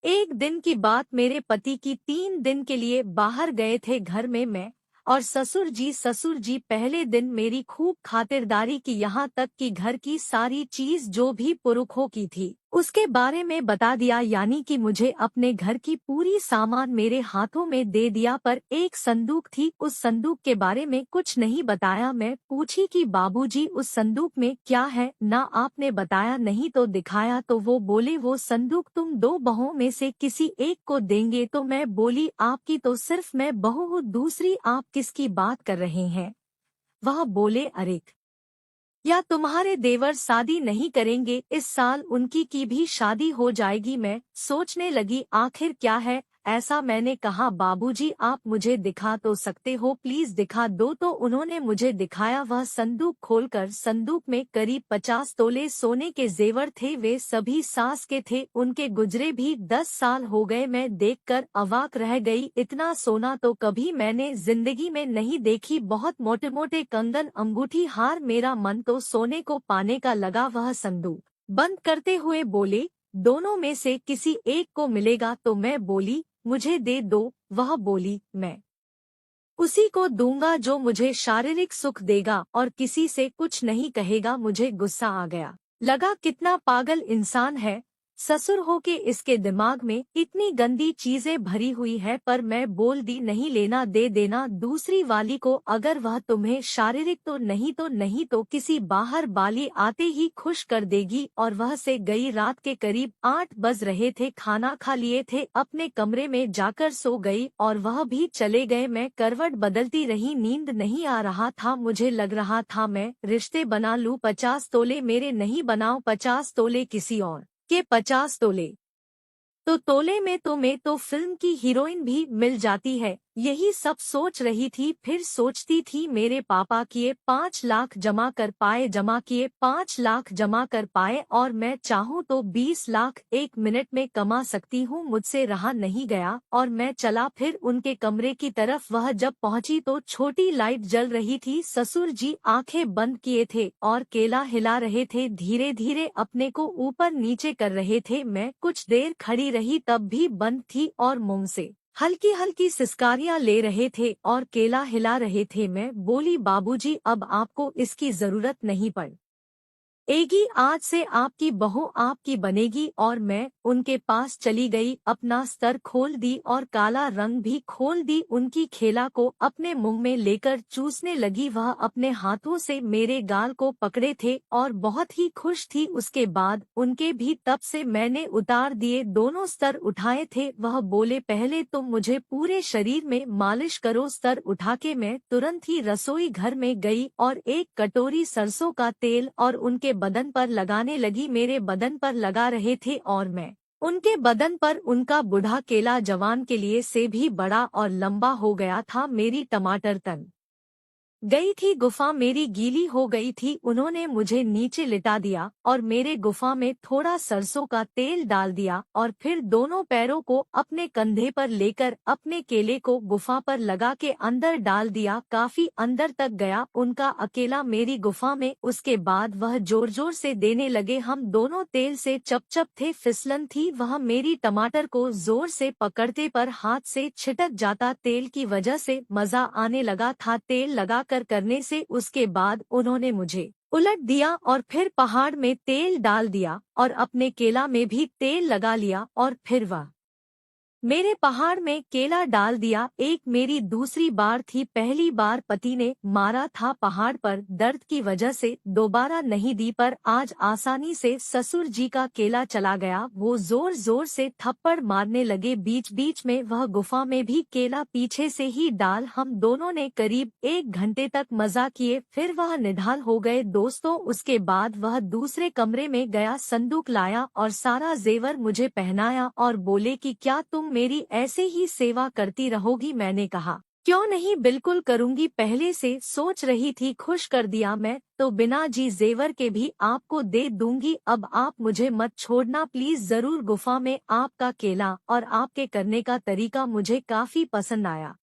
एक दिन की बात, मेरे पति की 3 दिन के लिए बाहर गए थे। घर में मैं और ससुर जी पहले दिन मेरी खूब खातिरदारी की, यहाँ तक कि घर की सारी चीज जो भी पुरुषों की थी उसके बारे में बता दिया, यानी कि मुझे अपने घर की पूरी सामान मेरे हाथों में दे दिया। पर एक संदूक थी, उस संदूक के बारे में कुछ नहीं बताया। मैं पूछी कि बाबूजी उस संदूक में क्या है, ना आपने बताया नहीं तो दिखाया, तो वो बोले वो संदूक तुम 2 बहुओं में से किसी एक को देंगे। तो मैं बोली आपकी तो सिर्फ मैं बहू हूँ, दूसरी आप किसकी बात कर रहे हैं। वह बोले अरे या तुम्हारे देवर शादी नहीं करेंगे, इस साल उनकी की भी शादी हो जाएगी। मैं सोचने लगी आखिर क्या है ऐसा। मैंने कहा बाबूजी आप मुझे दिखा तो सकते हो, प्लीज दिखा दो। तो उन्होंने मुझे दिखाया। वह संदूक खोलकर संदूक में करीब 50 तोले सोने के जेवर थे। वे सभी सास के थे, उनके गुजरे भी 10 साल हो गए। मैं देखकर अवाक रह गई, इतना सोना तो कभी मैंने जिंदगी में नहीं देखी। बहुत मोटे मोटे कंगन, अंगूठी, हार। मेरा मन तो सोने को पाने का लगा। वह संदूक बंद करते हुए बोले दोनों में से किसी एक को मिलेगा। तो मैं बोली मुझे दे दो। वह बोली मैं उसी को दूंगा जो मुझे शारीरिक सुख देगा और किसी से कुछ नहीं कहेगा। मुझे गुस्सा आ गया, लगा कितना पागल इंसान है। ससुर हो के इसके दिमाग में इतनी गंदी चीजें भरी हुई है। पर मैं बोल दी नहीं लेना दे देना दूसरी वाली को, अगर वह तुम्हें शारीरिक तो नहीं तो किसी बाहर बाली आते ही खुश कर देगी। और वह से गई। रात के करीब 8 बज रहे थे, खाना खा लिए थे, अपने कमरे में जाकर सो गई और वह भी चले गए। मैं करवट बदलती रही, नींद नहीं आ रहा था। मुझे लग रहा था मैं रिश्ते बना लूं। 50 तोले मेरे नहीं बनाऊं, 50 तोले किसी और के 50 तोले तो तोले में तो मैं तो फिल्म की हीरोइन भी मिल जाती है। यही सब सोच रही थी, फिर सोचती थी मेरे पापा किए 5 लाख जमा कर पाए, जमा किए 5 लाख जमा कर पाए, और मैं चाहूँ तो 20 लाख 1 मिनट में कमा सकती हूँ। मुझसे रहा नहीं गया और मैं चला फिर उनके कमरे की तरफ। वह जब पहुंची तो छोटी लाइट जल रही थी। ससुर जी आंखें बंद किए थे और केला हिला रहे थे, धीरे धीरे अपने को ऊपर नीचे कर रहे थे। मैं कुछ देर खड़ी रही, तब भी बंद थी और मुंह से हल्की हल्की सिसकारियां ले रहे थे और केला हिला रहे थे। मैं बोली बाबूजी अब आपको इसकी जरूरत नहीं पड़ एगी, आज से आपकी बहू आपकी बनेगी। और मैं उनके पास चली गई, अपना स्तर खोल दी और काला रंग भी खोल दी। उनकी खेला को अपने मुंह में लेकर चूसने लगी। वह अपने हाथों से मेरे गाल को पकड़े थे और बहुत ही खुश थी। उसके बाद उनके भी तब से मैंने उतार दिए, दोनों स्तर उठाए थे। वह बोले पहले तुम मुझे पूरे शरीर में मालिश करो। स्तर उठा के मैं तुरंत ही रसोई घर में गई और एक कटोरी सरसों का तेल और उनके बदन पर लगाने लगी। मेरे बदन पर लगा रहे थे और मैं उनके बदन पर। उनका बूढ़ा केला जवान के लिए से भी बड़ा और लंबा हो गया था। मेरी टमाटर तन गई थी, गुफा मेरी गीली हो गई थी। उन्होंने मुझे नीचे लिटा दिया और मेरे गुफा में थोड़ा सरसों का तेल डाल दिया और फिर दोनों पैरों को अपने कंधे पर लेकर अपने केले को गुफा पर लगा के अंदर डाल दिया। काफी अंदर तक गया उनका अकेला मेरी गुफा में। उसके बाद वह जोर जोर से देने लगे। हम दोनों तेल से चपचप थे, फिसलन थी। वह मेरी टमाटर को जोर से पकड़ते पर हाथ से छिटक जाता। तेल की वजह से मजा आने लगा था तेल लगा करने से। उसके बाद उन्होंने मुझे उलट दिया और फिर पहाड़ में तेल डाल दिया और अपने केला में भी तेल लगा लिया और फिर वह मेरे पहाड़ में केला डाल दिया। एक मेरी दूसरी बार थी, पहली बार पति ने मारा था पहाड़ पर, दर्द की वजह से दोबारा नहीं दी। पर आज आसानी से ससुर जी का केला चला गया। वो जोर जोर से थप्पड़ मारने लगे, बीच बीच में वह गुफा में भी केला पीछे से ही डाल। हम दोनों ने करीब 1 घंटे तक मजा किए, फिर वह निढाल हो गए दोस्तों। उसके बाद वह दूसरे कमरे में गया, संदूक लाया और सारा जेवर मुझे पहनाया और बोले कि क्या तुम मेरी ऐसे ही सेवा करती रहोगी। मैंने कहा क्यों नहीं, बिल्कुल करूंगी, पहले से सोच रही थी। खुश कर दिया मैं तो बिना जी जेवर के भी आपको दे दूंगी। अब आप मुझे मत छोड़ना प्लीज, जरूर। गुफा में आपका केला और आपके करने का तरीका मुझे काफी पसंद आया।